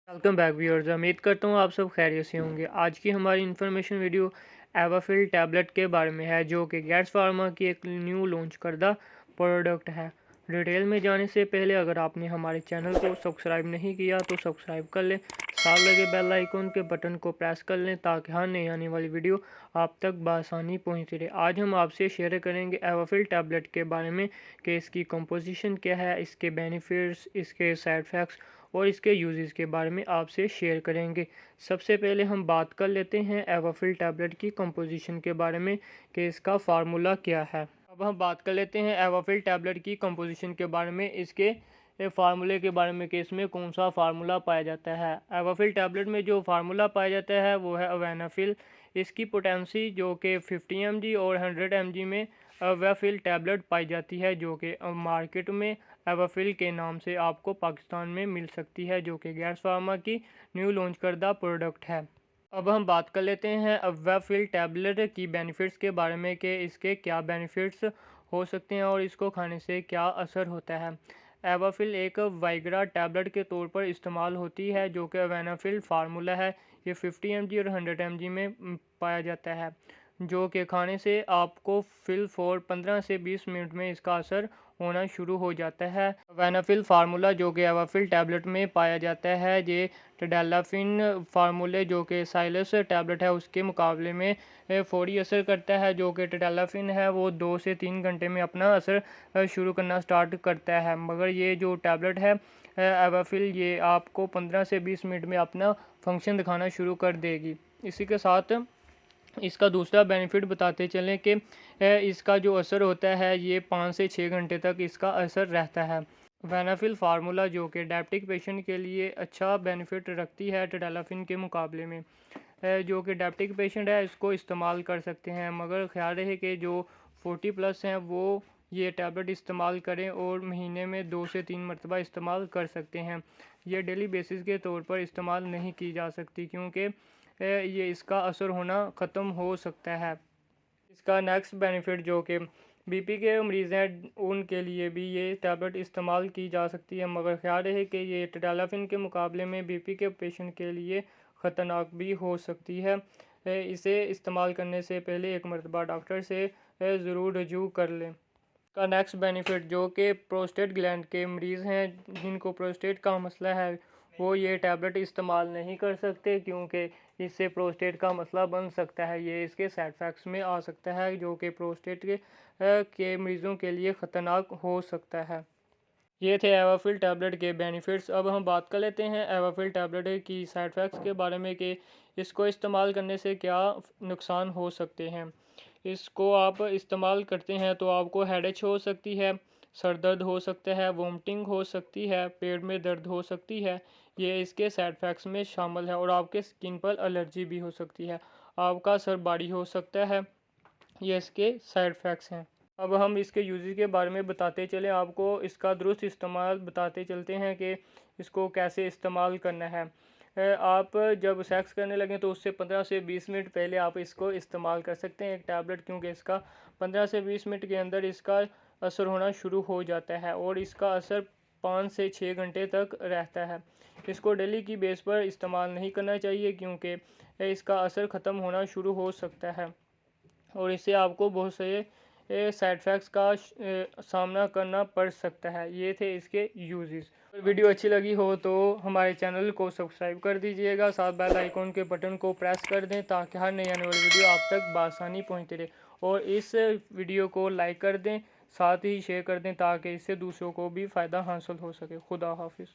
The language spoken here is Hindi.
Welcome back viewers. उम्मीद करता हूँ आप सब खैरियत से होंगे। आज की हमारी इन्फॉर्मेशन वीडियो एवाफिल टैबलेट के बारे में है, जो कि गैट्स फार्मा की एक न्यू लॉन्च करदा प्रोडक्ट है। डिटेल में जाने से पहले अगर आपने हमारे चैनल को सब्सक्राइब नहीं किया तो सब्सक्राइब कर लें, साथ लगे बेल आइकन के बटन को प्रेस कर लें ताकि हर नई आने वाली वीडियो आप तक बआसानी पहुँचती रहे। आज हम आपसे शेयर करेंगे एवाफिल टैबलेट के बारे में कि इसकी कंपोजिशन क्या है, इसके बेनिफिट्स, इसके साइड इफ़ेक्ट्स और इसके यूजेस के बारे में आपसे शेयर करेंगे। सबसे पहले हम बात कर लेते हैं एवाफिल टैबलेट की कंपोजिशन के बारे में कि इसका फार्मूला क्या है। अब हम बात कर लेते हैं एवाफिल टैबलेट की कंपोजिशन के बारे में, इसके फार्मूले के बारे में कि इसमें कौन सा फार्मूला पाया जाता है। एवाफिल टैबलेट में जो फार्मूला पाया जाता है वो है अवेनाफिल। इसकी पोटेंसी जो कि 50 mg और 100 mg में एवाफिल टैबलेट पाई जाती है, जो कि मार्केट में एवाफिल के नाम से आपको पाकिस्तान में मिल सकती है, जो कि गैट्स फार्मा की न्यू लॉन्च करदा प्रोडक्ट है। अब हम बात कर लेते हैं एवाफिल टैबलेट की बेनिफिट्स के बारे में कि इसके क्या बेनिफिट्स हो सकते हैं और इसको खाने से क्या असर होता है। एवाफिल एक वाइग्रा टैबलेट के तौर पर इस्तेमाल होती है, जो कि अवेनाफिल फार्मूला है। ये 50 mg और 100 mg में पाया जाता है, जो कि खाने से आपको फिल फॉर 15 से 20 मिनट में इसका असर होना शुरू हो जाता है। वेनाफिल फार्मूला जो कि एवाफिल टैबलेट में पाया जाता है, ये टडेलाफिन फार्मूले जो कि साइलस टैबलेट है उसके मुकाबले में फौरी असर करता है। जो कि टडेलाफिन है वो 2 से 3 घंटे में अपना असर शुरू करना स्टार्ट करता है, मगर ये जो टैबलेट है एवाफिल ये आपको 15 से 20 मिनट में अपना फंक्शन दिखाना शुरू कर देगी। इसी के साथ इसका दूसरा बेनिफिट बताते चलें कि इसका जो असर होता है ये 5 से 6 घंटे तक इसका असर रहता है। वेनाफिल फार्मूला जो कि डायबिटिक पेशेंट के लिए अच्छा बेनिफिट रखती है टडेलाफिन के मुकाबले में। जो कि डायबिटिक पेशेंट है इसको इस्तेमाल कर सकते हैं, मगर ख्याल रहे कि जो 40+ हैं वो ये टैबलेट इस्तेमाल करें और महीने में 2 से 3 मरतबा इस्तेमाल कर सकते हैं। ये डेली बेसिस के तौर पर इस्तेमाल नहीं की जा सकती, क्योंकि ये इसका असर होना ख़त्म हो सकता है। इसका नेक्स्ट बेनिफिट जो कि बीपी के मरीज़ हैं उनके लिए भी ये टैबलेट इस्तेमाल की जा सकती है, मगर ख्याल रहे कि ये टडेलाफिन के मुकाबले में बीपी के पेशेंट के लिए ख़तरनाक भी हो सकती है। इसे इस्तेमाल करने से पहले एक मरतबा डॉक्टर से ज़रूर रजू कर लें। का नेक्स्ट बेनिफिट जो कि प्रोस्टेट ग्लैंड के मरीज़ हैं जिनको प्रोस्टेट का मसला है वो ये टैबलेट इस्तेमाल नहीं कर सकते, क्योंकि इससे प्रोस्टेट का मसला बन सकता है। ये इसके साइड इफ़ेक्ट्स में आ सकता है, जो कि प्रोस्टेट के मरीज़ों के लिए ख़तरनाक हो सकता है। ये थे एवाफिल टैबलेट के बेनिफिट्स। अब हम बात कर लेते हैं एवाफिल टैबलेट की साइड इफ़ेक्ट्स के बारे में कि इसको इस्तेमाल करने से क्या नुकसान हो सकते हैं। इसको आप इस्तेमाल करते हैं तो आपको हेडेक हो सकती है, सर दर्द हो सकता है, वोमिटिंग हो सकती है, पेट में दर्द हो सकती है। ये इसके साइड इफ़ेक्ट्स में शामिल है और आपके स्किन पर एलर्जी भी हो सकती है, आपका सर भारी हो सकता है। ये इसके साइड इफ़ेक्ट्स हैं। अब हम इसके यूज़ के बारे में बताते चलें, आपको इसका दुरुस्त इस्तेमाल बताते चलते हैं कि इसको कैसे इस्तेमाल करना है। आप जब सेक्स करने लगें तो उससे 15 से 20 मिनट पहले आप इसको इस्तेमाल कर सकते हैं एक टैबलेट, क्योंकि इसका 15 से 20 मिनट के अंदर इसका असर होना शुरू हो जाता है और इसका असर 5 से 6 घंटे तक रहता है। इसको डेली की बेस पर इस्तेमाल नहीं करना चाहिए, क्योंकि इसका असर ख़त्म होना शुरू हो सकता है और इससे आपको बहुत से साइड इफ़ेक्ट्स का सामना करना पड़ सकता है। ये थे इसके यूजेस। अगर वीडियो अच्छी लगी हो तो हमारे चैनल को सब्सक्राइब कर दीजिएगा, साथ बेल आइकॉन के बटन को प्रेस कर दें ताकि हर नई आने वाली वीडियो आप तक बआसानी पहुंचती रहे, और इस वीडियो को लाइक कर दें, साथ ही शेयर कर दें ताकि इससे दूसरों को भी फ़ायदा हासिल हो सके। खुदा हाफिज़।